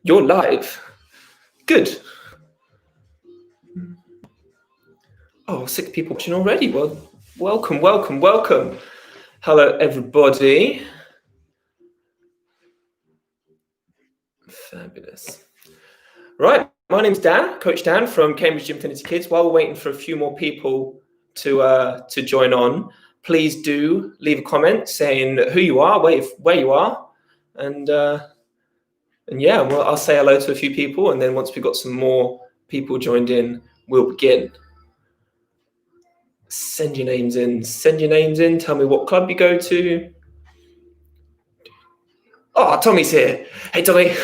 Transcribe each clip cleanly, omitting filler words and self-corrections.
You're live. Good. Oh, 6 people watching already. Well, welcome. Hello, everybody. Fabulous. Right, my name's Dan, Coach Dan from Cambridge Gymfinity Kids. While we're waiting for a few more people to join on, please do leave a comment saying who you are, where you are, and yeah, well, I'll say hello to a few people, and then once we've got some more people joined in, we'll begin. Send your names in. Tell me what club you go to. Oh, Tommy's here. Hey, Tommy.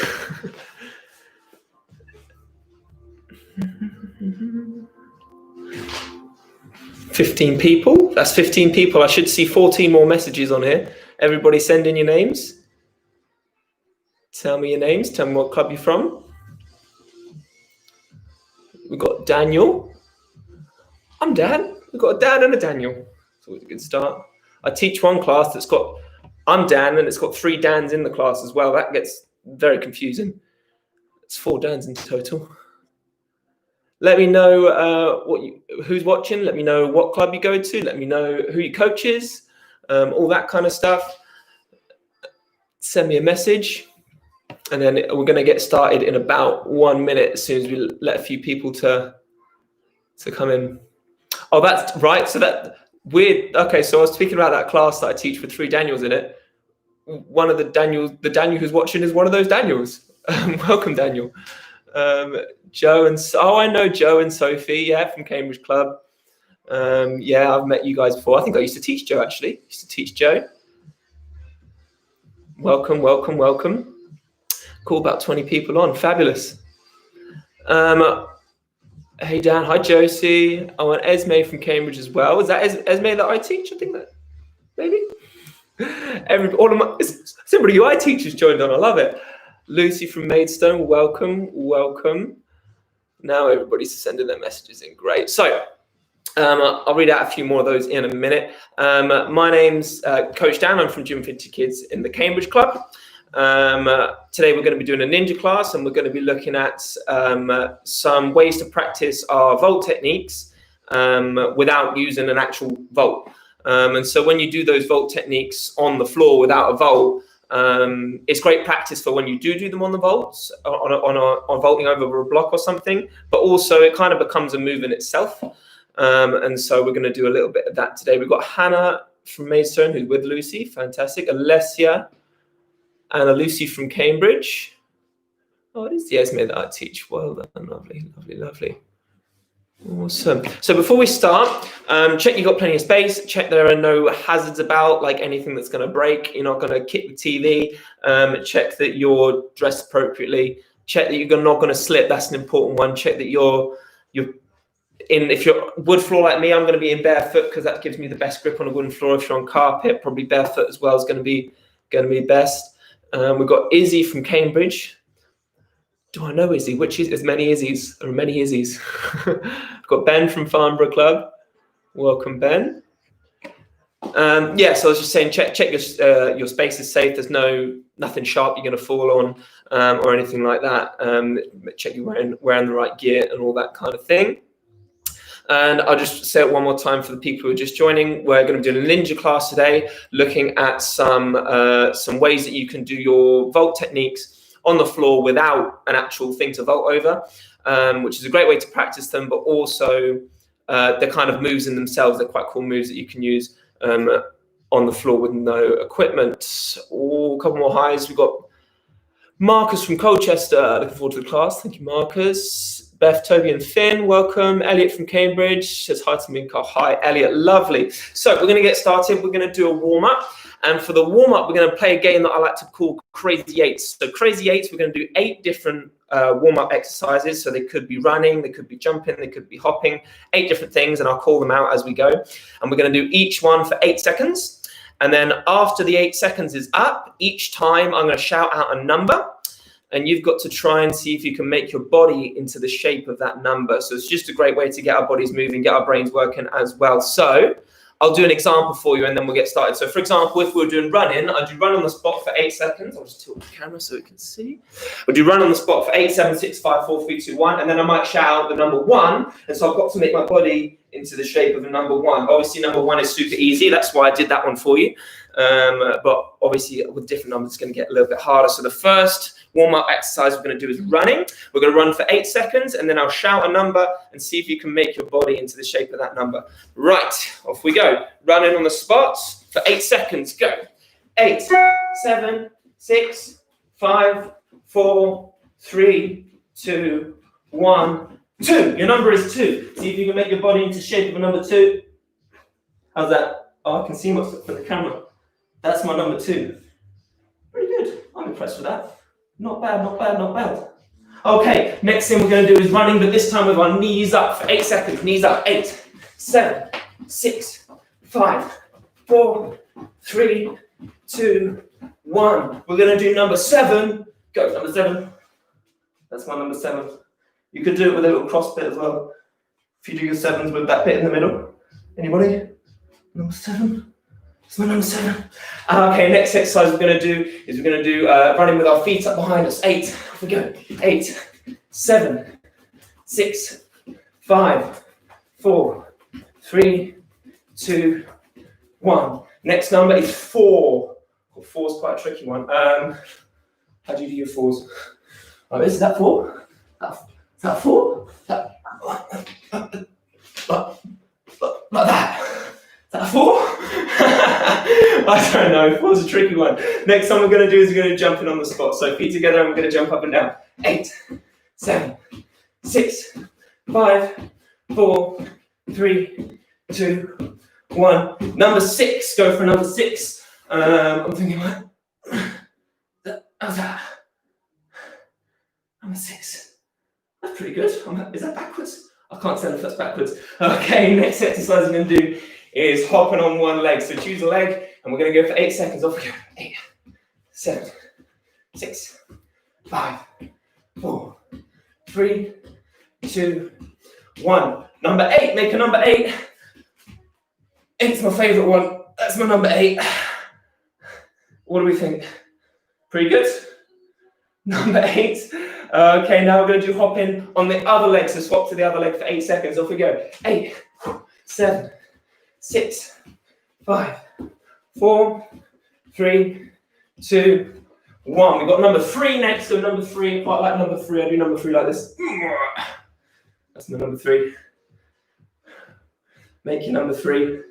$15 people. That's 15 people. I should see 14 more messages on here. Everybody send in your names. Tell me your names. Tell me what club you're from. We've got Daniel. I'm Dan. We've got a Dan and a Daniel. It's always a good start. I teach one class that's got, I'm Dan, and it's got 3 Dans in the class as well. That gets very confusing. It's 4 Dans in total. Let me know who's watching. Let me know what club you go to. Let me know who your coach is, all that kind of stuff. Send me a message, and then we're going to get started in about 1 minute as soon as we let a few people to come in. Oh, that's right. So that weird. Okay, so I was speaking about that class that I teach with 3 Daniels in it. One of the Daniel who's watching is one of those Daniels. Welcome, Daniel. Joe and I know Joe and Sophie, yeah, from Cambridge Club. Yeah, I've met you guys before. I think I used to teach Joe actually. Welcome. Cool, about 20 people on. Fabulous. Hey Dan, hi Josie. I want Esme from Cambridge as well. Is that Esme that I teach? I think that maybe. Somebody who I teach has joined on. I love it. Lucy from Maidstone, welcome. Now everybody's sending their messages in. Great. So I'll read out a few more of those in a minute. My name's Coach Dan. I'm from Gymfinity Kids in the Cambridge Club. Today we're going to be doing a ninja class, and we're going to be looking at some ways to practice our vault techniques without using an actual vault. And so when you do those vault techniques on the floor without a vault, it's great practice for when you do them on the vaults, on vaulting over a block or something, but also it kind of becomes a move in itself. And so we're going to do a little bit of that today. We've got Hannah from Maidstone who's with Lucy, fantastic. Alessia and Lucy from Cambridge. Oh, it is the Esme that I teach. Well done, lovely. Awesome. So before we start, check you've got plenty of space. Check there are no hazards about, like anything that's going to break. You're not going to kick the TV. Check that you're dressed appropriately. Check that you're not going to slip. That's an important one. Check that you're in. If you're wood floor like me, I'm going to be in barefoot because that gives me the best grip on a wooden floor. If you're on carpet, probably barefoot as well is going to be best. We've got Izzy from Cambridge. Do I know Izzy? There's many Izzies. There are many Izzies. I've got Ben from Farnborough Club. Welcome, Ben. Yeah, so I was just saying, check your space is safe. There's nothing sharp you're going to fall on or anything like that. Check you're wearing the right gear and all that kind of thing. And I'll just say it one more time for the people who are just joining. We're going to be doing a ninja class today, looking at some ways that you can do your vault techniques on the floor without an actual thing to vault over, which is a great way to practice them, but also they're kind of moves in themselves. They're quite cool moves that you can use on the floor with no equipment. Oh, a couple more highs. We've got Marcus from Colchester. Looking forward to the class. Thank you, Marcus. Beth, Toby, and Finn, welcome. Elliot from Cambridge says hi to me. Hi, Elliot. Lovely. So we're going to get started. We're going to do a warm-up. And for the warm-up, we're going to play a game that I like to call Crazy Eights. So Crazy Eights, we're going to do 8 different warm-up exercises. So they could be running, they could be jumping, they could be hopping, 8 different things, and I'll call them out as we go. And we're going to do each one for 8 seconds. And then after the 8 seconds is up, each time I'm going to shout out a number. And you've got to try and see if you can make your body into the shape of that number. So it's just a great way to get our bodies moving, get our brains working as well. So I'll do an example for you and then we'll get started. So for example, if we're doing running, I'll do run on the spot for 8 seconds. I'll just tilt the camera so we can see. We'll do run on the spot for 8, 7, 6, 5, 4, 3, 2, 1. And then I might shout out the number 1. And so I've got to make my body into the shape of a number 1. Obviously, number 1 is super easy. That's why I did that one for you. But obviously, with different numbers, it's going to get a little bit harder. So the first warm-up exercise we're going to do is running. We're going to run for 8 seconds, and then I'll shout a number and see if you can make your body into the shape of that number. Right, off we go. Running on the spot for 8 seconds. Go. 8, 7, 6, 5, 4, 3, 2, 1, 2. Your number is 2. See if you can make your body into the shape of a number 2. How's that? Oh, I can see myself from the camera. That's my number 2. Pretty good. I'm impressed with that. Not bad, not bad, not bad. Okay, next thing we're going to do is running, but this time with our knees up for 8 seconds. Knees up. 8, 7, 6, 5, 4, 3, 2, 1. We're going to do number 7. Go, number 7. That's my number 7. You could do it with a little cross bit as well. If you do your 7s with that bit in the middle. Anybody? Number 7. That's my number 7. Okay, next exercise we're going to do is we're going to do running with our feet up behind us. 8. Off we go. 8, 7, 6, 5, 4, 3, 2, 1. Next number is 4. 4 is quite a tricky one. How do you do your 4s? Oh, is that 4? Is that 4? Like that. Is that a 4? I don't know. 4's a tricky one. Next one we're going to do is we're going to jump in on the spot. So feet together and we're going to jump up and down. 8, 7, 6, 5, 4, 3, 2, 1. Number 6. Go for number 6. I'm thinking like, how's that? Number 6. That's pretty good. Is that backwards? I can't tell if that's backwards. Okay, next exercise we're going to do is hopping on one leg. So choose a leg, and we're going to go for 8 seconds. Off we go. 8, 7, 6, 5, 4, 3, 2, 1. Number 8. Make a number 8. 8's my favourite one. That's my number 8. What do we think? Pretty good? Number 8. Okay, now we're going to do hopping on the other leg. So swap to the other leg for 8 seconds. Off we go. 8, 7, 6, 5, 4, 3, 2, 1. We've got number 3 next. So number 3, quite like number 3. I do number 3 like this. That's my number 3. Make your number 3.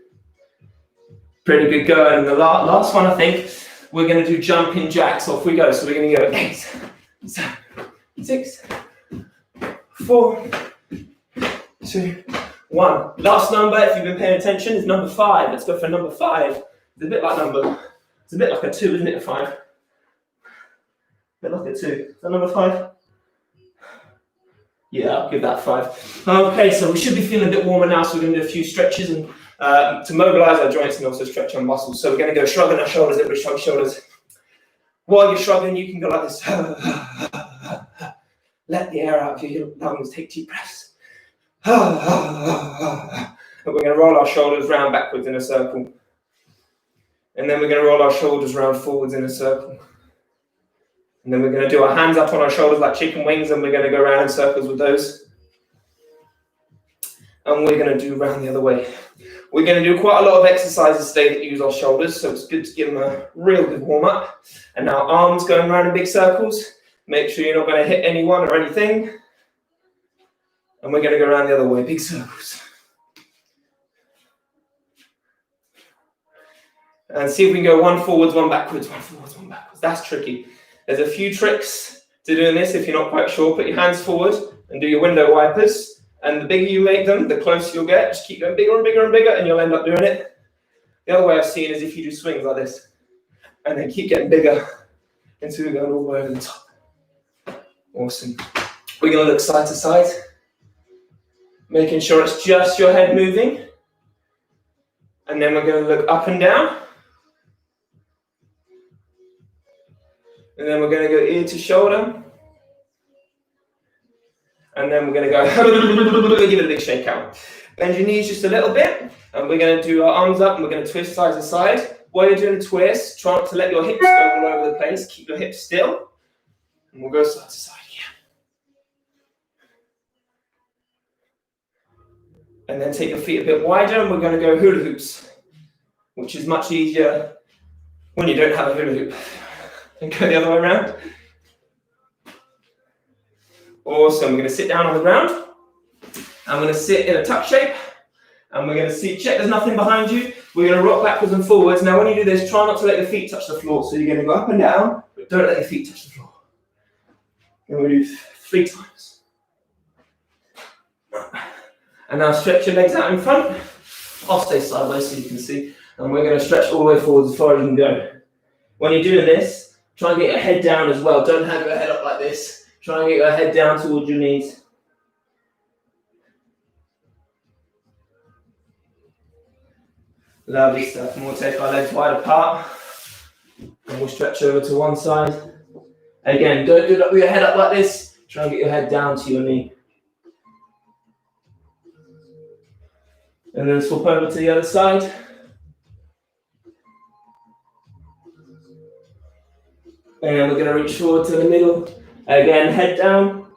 Pretty good going. And the last one, I think, we're going to do jumping jacks. Off we go. So we're going to go 8, 7, 6, 4, 2, 1. Last number, if you've been paying attention, is number 5. Let's go for number 5. It's a bit like a 2, isn't it? A 5. A bit like a 2. Is that number 5? Yeah, I'll give that 5. Okay, so we should be feeling a bit warmer now, so we're going to do a few stretches and to mobilize our joints and also stretch our muscles. So we're going to go shrugging our shoulders, everybody shrug shoulders. While you're shrugging, you can go like this. Let the air out of your lungs, take deep breaths. And we're going to roll our shoulders round backwards in a circle. And then we're going to roll our shoulders round forwards in a circle. And then we're going to do our hands up on our shoulders like chicken wings, and we're going to go around in circles with those. And we're going to do round the other way. We're going to do quite a lot of exercises today that use our shoulders, so it's good to give them a real good warm-up. And now arms going around in big circles. Make sure you're not going to hit anyone or anything. And we're going to go around the other way, big circles. And see if we can go one forwards, one backwards, one forwards, one backwards. That's tricky. There's a few tricks to doing this if you're not quite sure. Put your hands forward and do your window wipers. And the bigger you make them, the closer you'll get. Just keep going bigger and bigger and bigger, and you'll end up doing it. The other way I've seen is if you do swings like this. And then keep getting bigger until you're going all the way over the top. Awesome. We're going to look side to side. Making sure it's just your head moving. And then we're going to look up and down. And then we're going to go ear to shoulder. And then we're going to go, give it a big shake out. Bend your knees just a little bit. And we're going to do our arms up and we're going to twist side to side. While you're doing a twist, try not to let your hips go all over the place. Keep your hips still. And we'll go side to side here. And then take your feet a bit wider and we're going to go hula hoops, which is much easier when you don't have a hula hoop. And go the other way around. Awesome. We're going to sit down on the ground. I'm going to sit in a tuck shape. And we're going to see, check there's nothing behind you. We're going to rock backwards and forwards. Now, when you do this, try not to let your feet touch the floor. So you're going to go up and down, but don't let your feet touch the floor. And we'll do 3 times. And now stretch your legs out in front. I'll stay sideways so you can see. And we're going to stretch all the way forwards as far as you can go. When you're doing this, try and get your head down as well. Don't have your head up like this. Try and get your head down towards your knees. Lovely stuff. And we'll take our legs wide apart. And we'll stretch over to one side. Again, don't do that with your head up like this. Try and get your head down to your knee. And then swap over to the other side. And we're going to reach forward to the middle. Again, head down.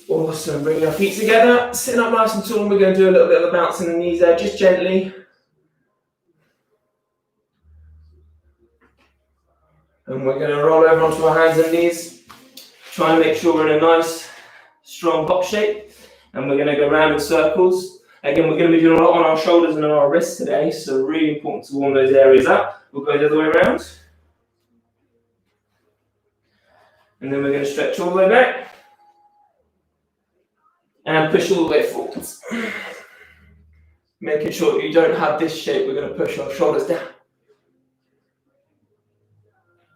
Awesome. Bring our feet together. Sitting up nice and tall. And we're going to do a little bit of a bounce in the knees there, just gently. And we're going to roll over onto our hands and knees. Try and make sure we're in a nice, strong box shape. And we're going to go round in circles. Again, we're going to be doing a lot on our shoulders and on our wrists today. So really important to warm those areas up. We'll go the other way around. And then we're going to stretch all the way back. And push all the way forwards. Making sure that you don't have this shape. We're going to push our shoulders down.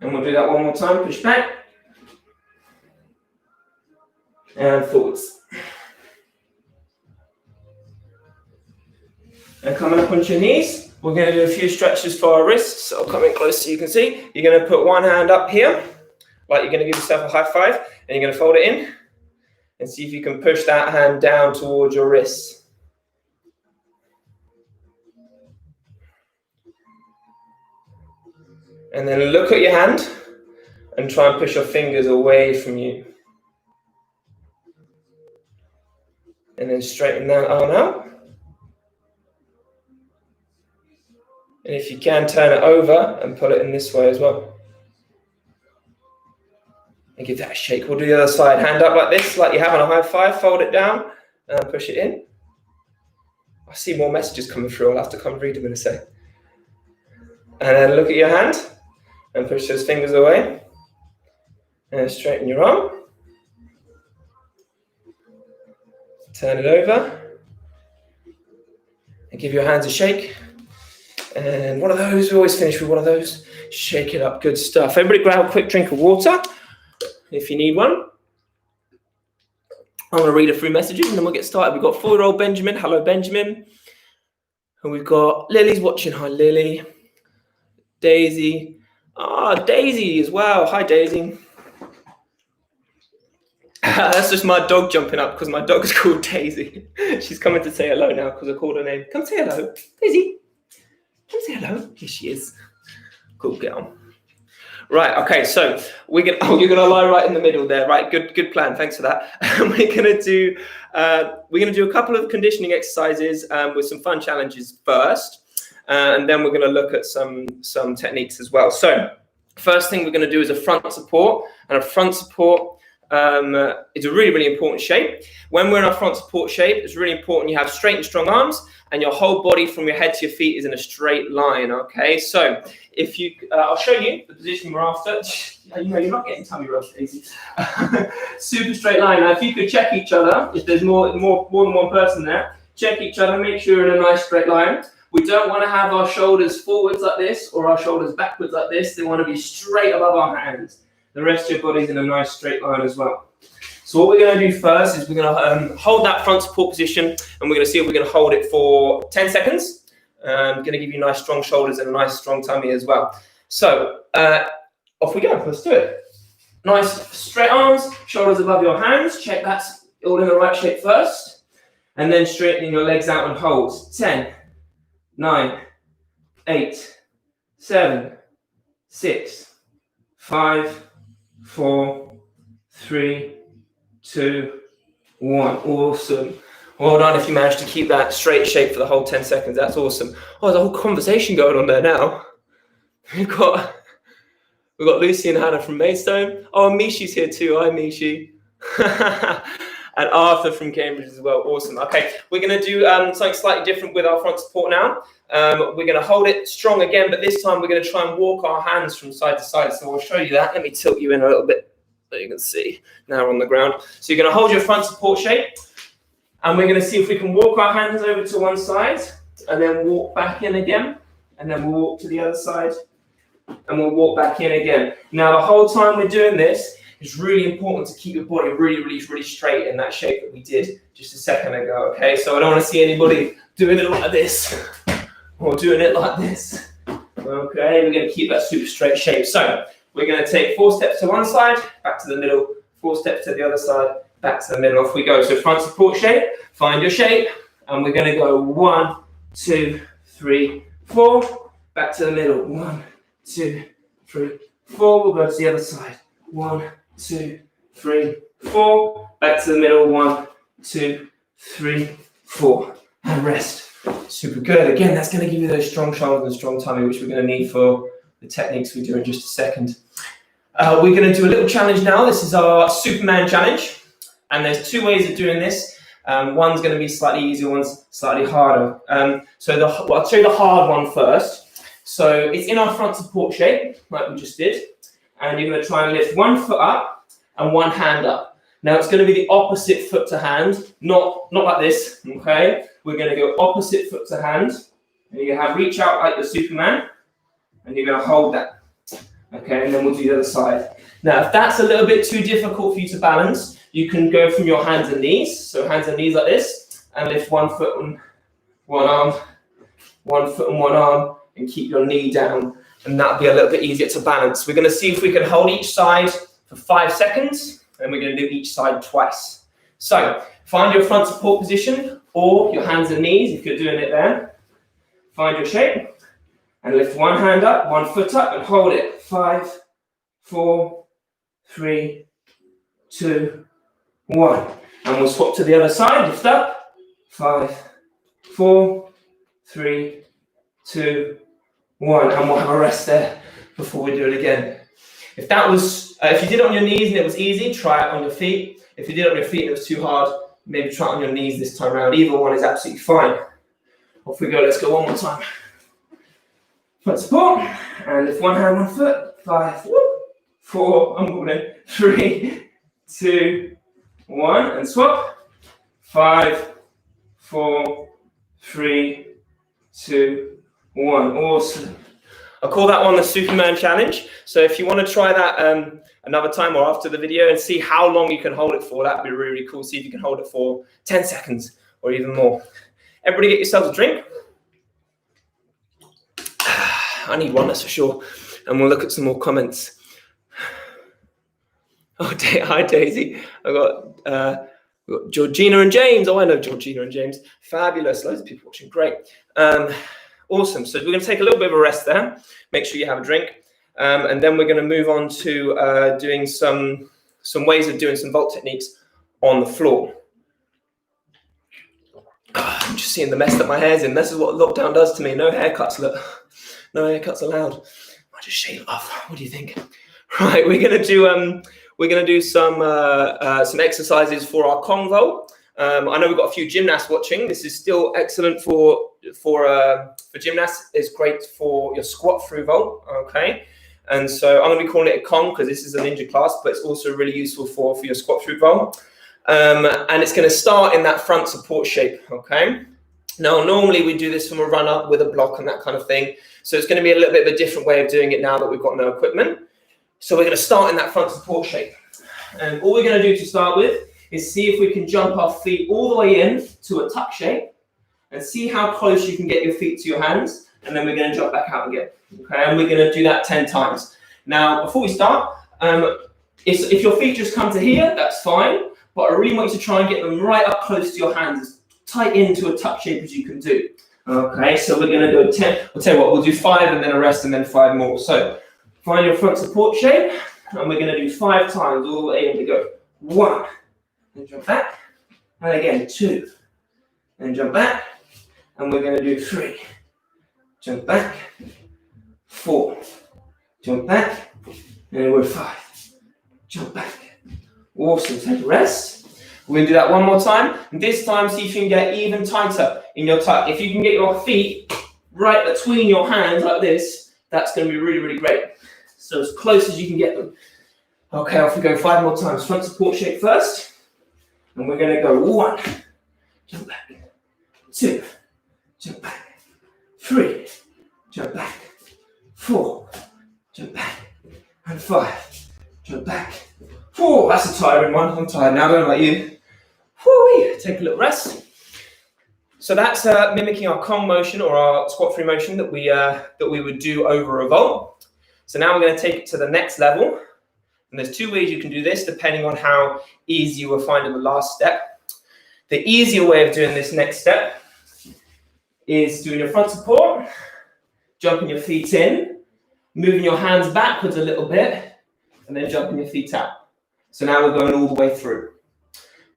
And we'll do that one more time. Push back. And forwards. And coming up onto your knees, we're going to do a few stretches for our wrists. So I'll come in close so you can see. You're going to put one hand up here, like you're going to give yourself a high five, and you're going to fold it in and see if you can push that hand down towards your wrists. And then look at your hand and try and push your fingers away from you. And then straighten that arm out. And if you can, turn it over and pull it in this way as well. And give that a shake. We'll do the other side. Hand up like this, like you're having a high five. Fold it down and push it in. I see more messages coming through. I'll have to come read them in a sec. And then look at your hand and push those fingers away. And straighten your arm. Turn it over. And give your hands a shake. And one of those, we always finish with one of those. Shake it up, good stuff. Everybody grab a quick drink of water if you need one. I'm going to read a few messages and then we'll get started. We've got 4-year-old Benjamin. Hello, Benjamin. And we've got Lily's watching. Hi, Lily. Daisy. Daisy as well. Hi, Daisy. That's just my dog jumping up because my dog is called Daisy. She's coming to say hello now because I called her name. Come say hello, Daisy. Come say hello. Here she is. Cool girl. Right. Okay. So we're gonna. Oh, you're gonna lie right in the middle there. Right. Good plan. Thanks for that. We're gonna do a couple of conditioning exercises with some fun challenges first, and then we're gonna look at some techniques as well. So first thing we're gonna do is a front support, and a front support is a really, really important shape. When we're in our front support shape, it's really important you have straight and strong arms and your whole body from your head to your feet is in a straight line, okay? So if you, I'll show you the position we're after. You know, you're not getting tummy rubs, Daisy. Super straight line. Now, if you could check each other, if there's more than one person there, check each other, make sure you're in a nice straight line. We don't want to have our shoulders forwards like this or our shoulders backwards like this. They want to be straight above our hands. The rest of your body's in a nice straight line as well. So what we're going to do first is we're going to hold that front support position and we're going to see if we're going to hold it for 10 seconds. I'm going to give you nice strong shoulders and a nice strong tummy as well. So off we go. Let's do it. Nice straight arms, shoulders above your hands. Check that's all in the right shape first. And then straightening your legs out and hold. 10, 9, 8, 7, 6, 5, 4, 3, 2, 1. Awesome. Well done if you managed to keep that straight shape for the whole 10 seconds. That's awesome. Oh, there's a whole conversation going on there now. We've got Lucy and Hannah from Maidstone. Oh, and Mishi's here too. Hi, Mishi. And Arthur from Cambridge as well. Awesome. Okay, we're going to do something slightly different with our front support now. We're going to hold it strong again, but this time we're going to try and walk our hands from side to side. So I'll show you that. Let me tilt you in a little bit so you can see. Now we're on the ground. So you're going to hold your front support shape, and we're going to see if we can walk our hands over to one side, and then walk back in again, and then we'll walk to the other side, and we'll walk back in again. Now, the whole time we're doing this, it's really important to keep your body really straight in that shape that we did just a second ago, okay? So I don't want to see anybody doing it like this or doing it like this, okay? We're going to keep that super straight shape. So we're going to take 4 steps to one side, back to the middle, 4 steps to the other side, back to the middle. Off we go. So front support shape, find your shape, and we're going to go 1, 2, 3, 4, back to the middle, 1, 2, 3, 4. We'll go to the other side, 1, 2, 3, 4. Back to the middle, 1, 2, 3, 4. And rest. Super good. Again, that's going to give you those strong shoulders and strong tummy, which we're going to need for the techniques we do in just a second. We're going to do a little challenge now. This is our Superman challenge. And there's 2 ways of doing this. One's going to be slightly easier, one's slightly harder. I'll show you the hard one first. So it's in our front support shape, like we just did. And you're going to try and lift one foot up and one hand up. Now it's going to be the opposite foot to hand, not like this, okay? We're going to go opposite foot to hand, and you're going to have reach out like the Superman, and you're going to hold that, okay? And then we'll do the other side. Now, if that's a little bit too difficult for you to balance, you can go from your hands and knees, so hands and knees like this, and lift 1 foot and 1 arm, 1 foot and 1 arm, and keep your knee down. And that'll be a little bit easier to balance. We're going to see if we can hold each side for 5 seconds, and we're going to do each side twice. So find your front support position or your hands and knees if you're doing it there. Find your shape and lift 1 hand up, 1 foot up, and hold it. 5, 4, 3, 2, 1. And we'll swap to the other side. Lift up. 5, 4, 3, 2, 1, and we'll have a rest there before we do it again. If that was, if you did it on your knees and it was easy, try it on your feet. If you did it on your feet and it was too hard, maybe try it on your knees this time around. Either one is absolutely fine. Off we go. Let's go one more time. Front support, and lift 1 hand, 1 foot. 5, 4, I'm moving. 3, 2, 1, and swap. 5, 4, 3, 2, 1. Awesome. I call that one the Superman challenge. So if you want to try that another time or after the video and see how long you can hold it for, that'd be really cool. See if you can hold it for 10 seconds or even more. Everybody get yourselves a drink. I need one, that's for sure. And we'll look at some more comments. Oh, hi Daisy. We've got Georgina and James. Oh, I know Georgina and James. Fabulous. Loads of people watching. Great. Awesome. So we're going to take a little bit of a rest there. Make sure you have a drink. And then we're going to move on to doing some ways of doing some vault techniques on the floor. I'm just seeing the mess that my hair's in. This is what lockdown does to me. No haircuts, look. No haircuts allowed. I just shave it off. What do you think? Right, we're going to do some exercises for our Kong vault. I know we've got a few gymnasts watching. This is still excellent for gymnasts. It's great for your squat through vault. Okay, and so I'm going to be calling it a Kong because this is a ninja class, but it's also really useful for your squat through vault. And it's going to start in that front support shape. Okay. Now, normally we do this from a run up with a block and that kind of thing. So it's going to be a little bit of a different way of doing it now that we've got no equipment. So we're going to start in that front support shape. And all we're going to do to start with is see if we can jump our feet all the way in to a tuck shape and see how close you can get your feet to your hands. And then we're going to jump back out again. Okay, and we're going to do that 10 times. Now, before we start, If your feet just come to here, that's fine, but I really want you to try and get them right up close to your hands, as tight into a tuck shape as you can do. Okay, so we're going to do 10. I'll tell you what, we'll do 5 and then a rest and then 5 more. So find your front support shape, and we're going to do 5 times all the way in to go. 1, and jump back, and again 2, and jump back, and we're going to do 3, jump back, 4, jump back, and we're 5, jump back. Awesome, take a rest. We're going to do that one more time, and this time see if you can get even tighter in your tuck. If you can get your feet right between your hands like this, that's going to be really, really great. So as close as you can get them. Okay, off we go 5 more times. Front support shape first, and we're going to go 1, jump back, 2, jump back, 3, jump back, 4, jump back, and 5, jump back. Oh, that's a tiring one. I'm tired now, don't like you. Whoo-wee. Take a little rest. So that's mimicking our Kong motion or our squat free motion that we would do over a vault. So now we're going to take it to the next level. And there's 2 ways you can do this, depending on how easy you will find in the last step. The easier way of doing this next step is doing your front support, jumping your feet in, moving your hands backwards a little bit, and then jumping your feet out. So now we're going all the way through.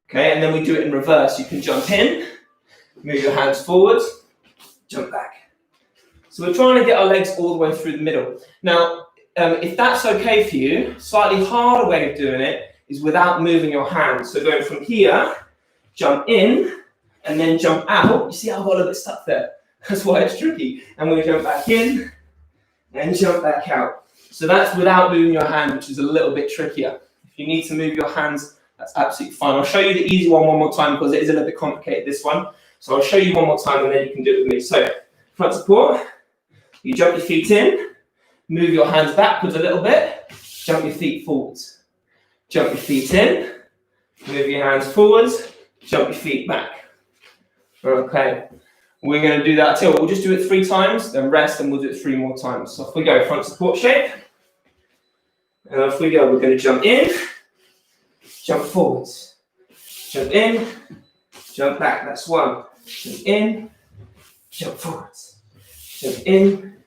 Okay, and then we do it in reverse. You can jump in, move your hands forwards, jump back. So we're trying to get our legs all the way through the middle. Now, if that's okay for you, slightly harder way of doing it is without moving your hands. So going from here, jump in, and then jump out. You see how I've got a little bit stuck there? That's why it's tricky. And we jump back in, and jump back out. So that's without moving your hand, which is a little bit trickier. If you need to move your hands, that's absolutely fine. I'll show you the easy one more time because it is a little bit complicated, this one. So I'll show you one more time and then you can do it with me. So front support, you jump your feet in, move your hands backwards a little bit, jump your feet forwards. Jump your feet in, move your hands forwards, jump your feet back. Okay, we're going to do that till we'll just do it 3 times, then rest, and we'll do it 3 more times. So off we go, front support shape. And off we go, we're going to jump in, jump forwards, jump in, jump back, that's 1. Jump in, jump forwards, jump in,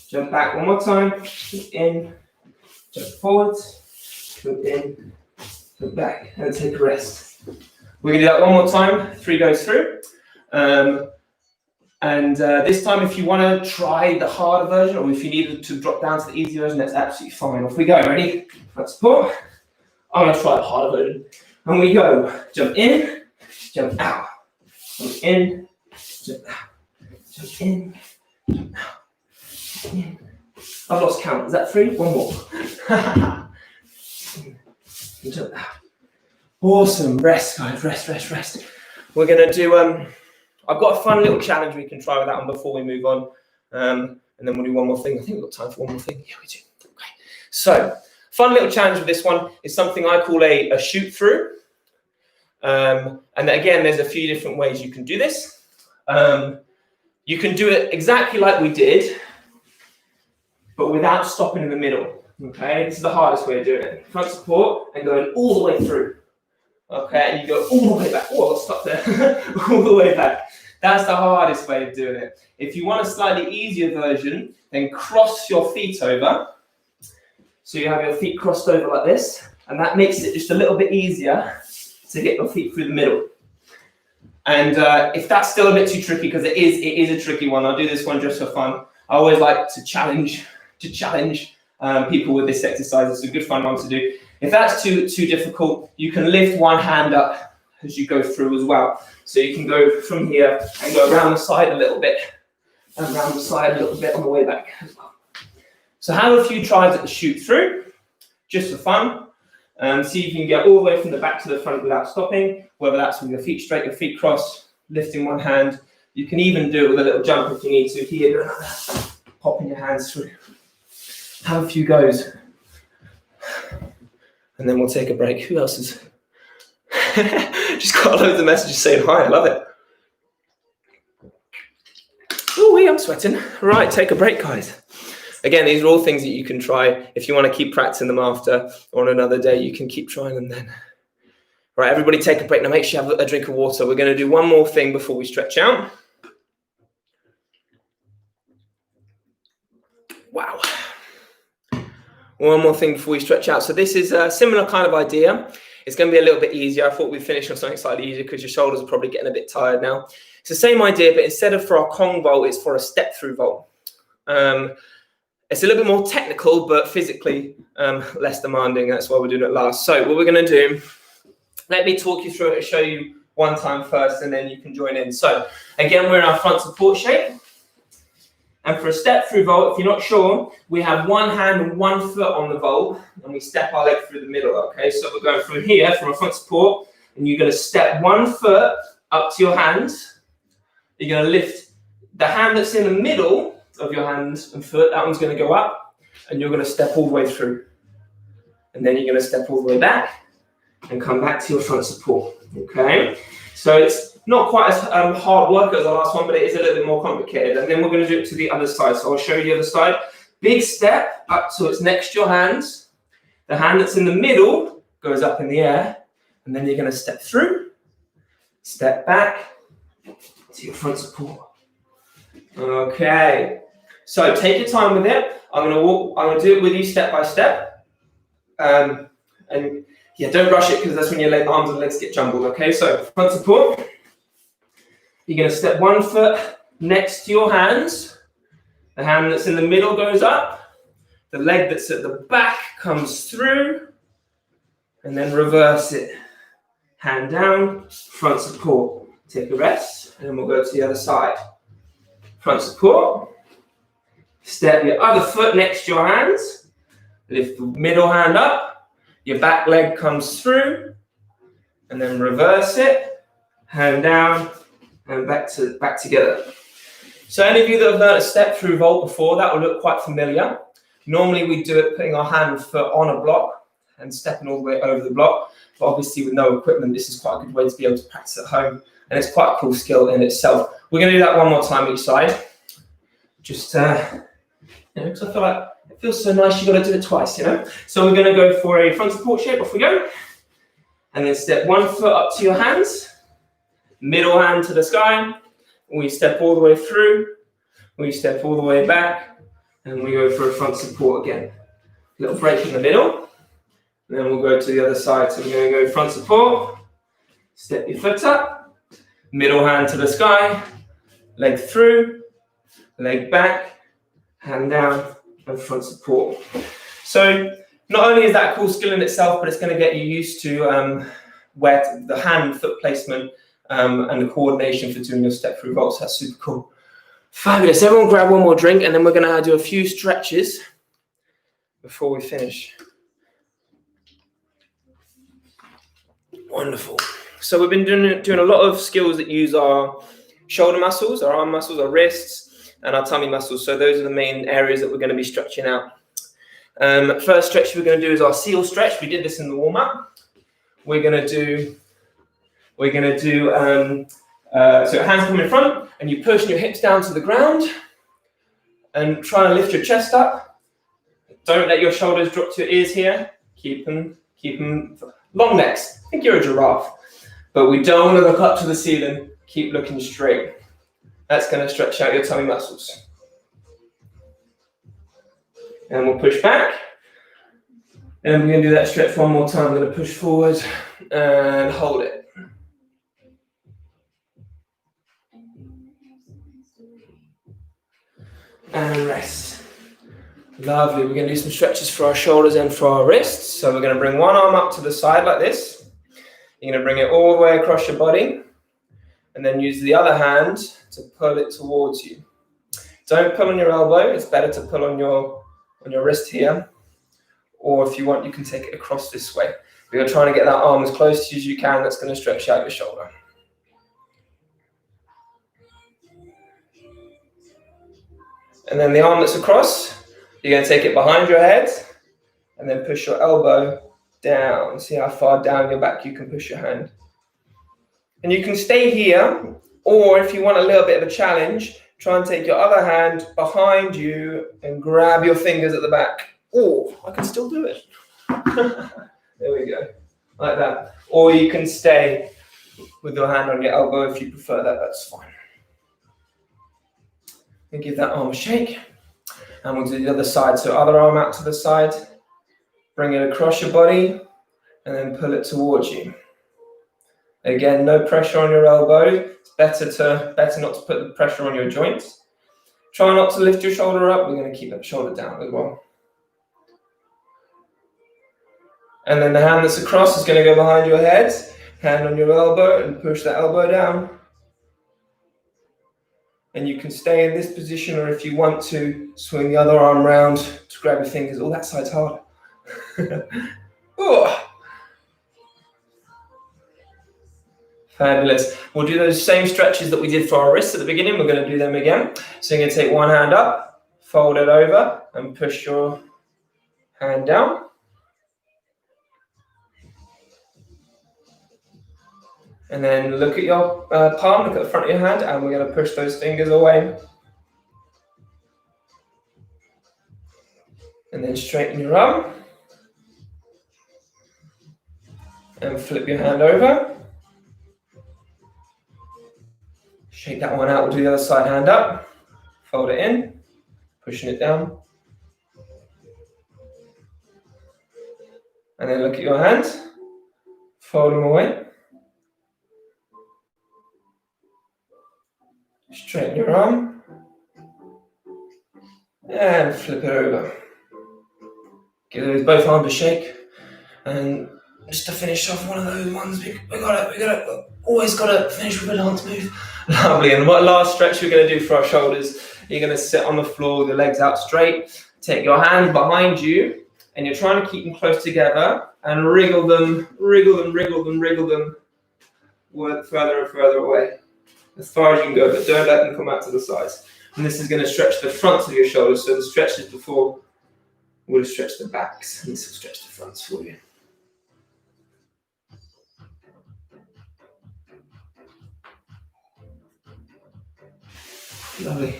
jump back one more time, jump in, jump forwards, jump in, jump back, and take a rest. We're going to do that one more time, 3 goes through. This time, if you want to try the harder version, or if you need to drop down to the easy version, that's absolutely fine. Off we go. Ready? Front support. I'm going to try the harder version. And we go. Jump in, jump out. Jump in, jump out. Jump in, jump out. Jump in. I've lost count. Is that 3? One more. Jump out. Awesome. Rest, guys. Rest, rest, rest. We're going to do... I've got a fun little challenge we can try with that one before we move on. And then we'll do one more thing. I think we've got time for one more thing. Yeah, we do. Okay. So, fun little challenge with this one is something I call a shoot through. And again, there's a few different ways you can do this. You can do it exactly like we did, but without stopping in the middle. Okay, this is the hardest way of doing it. Front support and going all the way through. Okay, and you go all the way back. Oh, I'll stop there. All the way back. That's the hardest way of doing it. If you want a slightly easier version, then cross your feet over. So you have your feet crossed over like this, and that makes it just a little bit easier to get your feet through the middle. And if that's still a bit too tricky, because it is a tricky one, I'll do this one just for fun. I always like to challenge people with this exercise. It's a good fun one to do. If that's too difficult, you can lift one hand up as you go through as well. So you can go from here and go around the side a little bit, and around the side a little bit on the way back as well. So have a few tries at the shoot through, just for fun. See if you can get all the way from the back to the front without stopping, whether that's with your feet straight, your feet crossed, lifting one hand. You can even do it with a little jump if you need to. Here, go like that, popping your hands through. Have a few goes. And then we'll take a break. Who else is? Just got loads of messages saying hi. I love it. Oh, I'm sweating. Right, take a break, guys. Again, these are all things that you can try. If you want to keep practicing them after or on another day, you can keep trying them then. Right, everybody take a break. Now make sure you have a drink of water. We're going to do one more thing before we stretch out. Wow. One more thing before we stretch out. So this is a similar kind of idea. It's going to be a little bit easier. I thought we'd finish on something slightly easier because your shoulders are probably getting a bit tired now. It's the same idea, but instead of for our Kong vault, it's for a step through vault. It's a little bit more technical, but physically less demanding. That's why we're doing it last. So what we're going to do, let me talk you through it and show you one time first, and then you can join in. So again, we're in our front support shape. And for a step through vault, if you're not sure, we have one hand and one foot on the vault, and we step our leg through the middle, okay? So we're going from here, from our front support, and you're going to step one foot up to your hands. You're going to lift the hand that's in the middle of your hands and foot, that one's going to go up, and you're going to step all the way through. And then you're going to step all the way back and come back to your front support, okay? So it's not quite as hard work as the last one, but it is a little bit more complicated. And then we're going to do it to the other side. So I'll show you the other side. Big step up so it's next to your hands. The hand that's in the middle goes up in the air, and then you're going to step through, step back to your front support. Okay. So take your time with it. I'm going to do it with you step by step. And yeah, don't rush it because that's when your arms and legs get jumbled. Okay, so front support. You're going to step one foot next to your hands. The hand that's in the middle goes up. The leg that's at the back comes through. And then reverse it. Hand down, front support. Take a rest, and then we'll go to the other side. Front support. Step your other foot next to your hands. Lift the middle hand up. Your back leg comes through, and then reverse it, hand down, and back together. So any of you that have learned a step through vault before, that will look quite familiar. Normally we do it putting our hand and foot on a block and stepping all the way over the block. But obviously with no equipment, this is quite a good way to be able to practice at home. And it's quite a cool skill in itself. We're going to do that one more time each side. Just, because I feel like it feels so nice, you've got to do it twice, So we're going to go for a front support shape. Off we go. And then step one foot up to your hands. Middle hand to the sky. We step all the way through. We step all the way back. And we go for a front support again. Little break in the middle. And then we'll go to the other side. So we're going to go front support. Step your foot up. Middle hand to the sky. Leg through. Leg back. Hand down. And front support. So not only is that a cool skill in itself, but it's going to get you used to where the hand foot placement and the coordination for doing your step through vaults. That's super cool. Fabulous. Everyone grab one more drink, and then we're going to do a few stretches before we finish. Wonderful. So we've been doing a lot of skills that use our shoulder muscles, our arm muscles, our wrists, and our tummy muscles. So those are the main areas that we're going to be stretching out. First stretch we're going to do is our seal stretch. We did this in the warm-up. We're going to do so your hands come in front, and you push your hips down to the ground, and try and lift your chest up. Don't let your shoulders drop to your ears here. Keep them long necks. I think you're a giraffe, but we don't want to look up to the ceiling. Keep looking straight. That's going to stretch out your tummy muscles. And we'll push back. And we're going to do that stretch one more time. I'm going to push forward and hold it. And rest. Lovely. We're going to do some stretches for our shoulders and for our wrists. So we're going to bring one arm up to the side like this. You're going to bring it all the way across your body. And then use the other hand to pull it towards you. Don't pull on your elbow. It's better to pull on your wrist here. Or if you want, you can take it across this way. But you're trying to get that arm as close to you as you can. That's going to stretch out your shoulder. And then the arm that's across, you're going to take it behind your head and then push your elbow down. See how far down your back you can push your hand. And you can stay here, or if you want a little bit of a challenge, Try and take your other hand behind you and grab your fingers at the back. Oh, I can still do it. There we go, like that. Or you can stay with your hand on your elbow if you prefer that, that's fine. And give that arm a shake. And we'll do the other side. So other arm out to the side, bring it across your body, and then pull it towards you. Again, no pressure on your elbow. It's better not to put the pressure on your joints. Try not to lift your shoulder up. We're going to keep that shoulder down as well. And then the hand that's across is going to go behind your head, hand on your elbow, and push that elbow down. And you can stay in this position, or if you want to, swing the other arm round to grab your fingers. Oh, that side's hard. Oh. Fabulous. We'll do those same stretches that we did for our wrists at the beginning. We're going to do them again. So you're going to take one hand up, fold it over, and push your hand down. And then look at your palm, look at the front of your hand, and we're going to push those fingers away. And then straighten your arm. And flip your hand over. Shake that one out, we'll do the other side, hand up. Fold it in, pushing it down. And then look at your hands. Fold them away. Straighten your arm. And flip it over. Give those both arms a shake. And just to finish off one of those ones, we always got to finish with a dance move. Lovely. And what last stretch we're going to do for our shoulders, you're going to sit on the floor with your legs out straight. Take your hands behind you, and you're trying to keep them close together and wriggle them further and further away. As far as you can go, but don't let them come out to the sides. And this is going to stretch the fronts of your shoulders. So the stretches before will stretch the backs, and this will stretch the fronts for you. Lovely.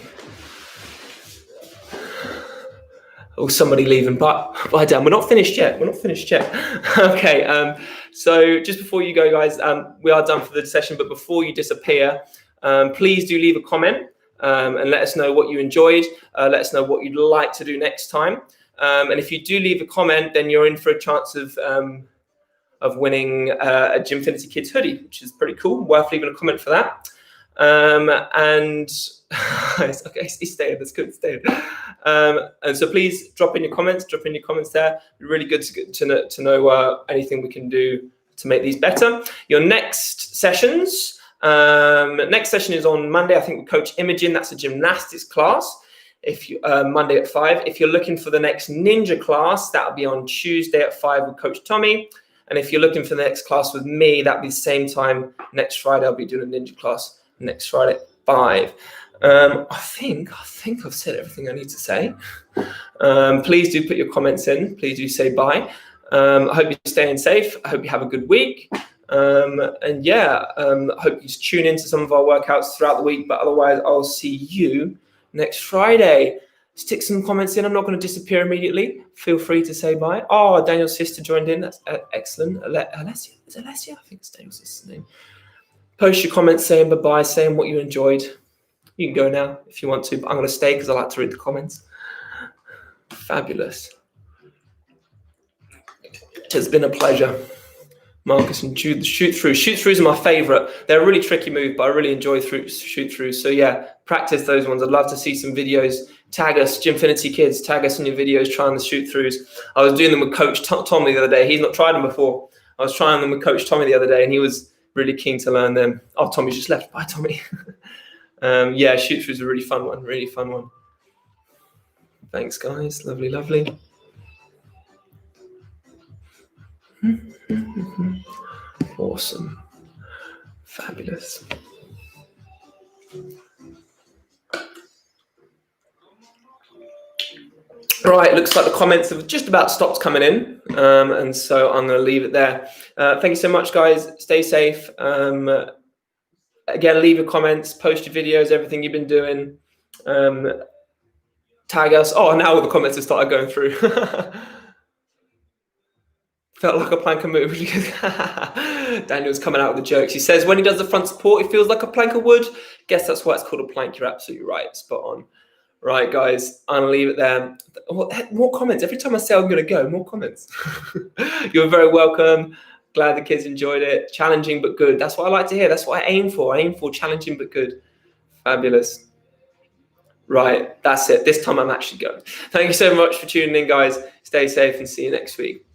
Oh, somebody leaving, but Dan, we're not finished yet. Okay, so just before you go, guys, we are done for the session, but before you disappear, please do leave a comment and let us know what you enjoyed. Let us know what you'd like to do next time. And if you do leave a comment, then you're in for a chance of winning a Gymfinity Kids hoodie, which is pretty cool. Worth leaving a comment for that. And okay, he's staying. That's good. Staying. And so please drop in your comments there. It'd be really good to know anything we can do to make these better. Your next sessions. Next session is on Monday. I think with Coach Imogen. That's a gymnastics class. If you Monday at 5. If you're looking for the next ninja class, that'll be on Tuesday at 5 with Coach Tommy. And if you're looking for the next class with me, that'll be the same time next Friday. I'll be doing a ninja class next Friday at 5. I think I've said everything I need to say. Please do put your comments in. Please do say bye. I hope you're staying safe. I hope you have a good week. And yeah, I hope you tune into some of our workouts throughout the week. But otherwise, I'll see you next Friday. Stick some comments in. I'm not going to disappear immediately. Feel free to say bye. Oh, Daniel's sister joined in. That's excellent. Alessia? Is it Alessia? I think it's Daniel's sister's name. Post your comments saying bye-bye, saying what you enjoyed. You can go now if you want to, but I'm going to stay because I like to read the comments. Fabulous. It has been a pleasure. Marcus and Jude, the shoot-throughs. Shoot-throughs are my favourite. They're a really tricky move, but I really enjoy shoot-throughs. So yeah, practice those ones. I'd love to see some videos. Tag us, Gymfinity Kids. Tag us in your videos trying the shoot-throughs. I was doing them with Coach Tommy the other day. He's not tried them before. I was trying them with Coach Tommy the other day, and he was really keen to learn them. Oh, Tommy's just left. Bye, Tommy. Yeah, shoot-through is a really fun one. Thanks, guys. Lovely. Awesome. Fabulous. Right, looks like the comments have just about stopped coming in, and so I'm going to leave it there. Thank you so much, guys. Stay safe. Again, leave your comments, post your videos, everything you've been doing. Tag us. Oh, now all the comments have started going through. Felt like a plank of move. Daniel's coming out with the jokes. He says when he does the front support, it feels like a plank of wood. Guess that's why it's called a plank. You're absolutely right. Spot on. Right, guys, I'm going to leave it there. More comments. Every time I say I'm going to go, more comments. You're very welcome. Glad the kids enjoyed it. Challenging but good. That's what I like to hear. That's what I aim for. I aim for challenging but good. Fabulous. Right, that's it. This time I'm actually going. Thank you so much for tuning in, guys. Stay safe and see you next week.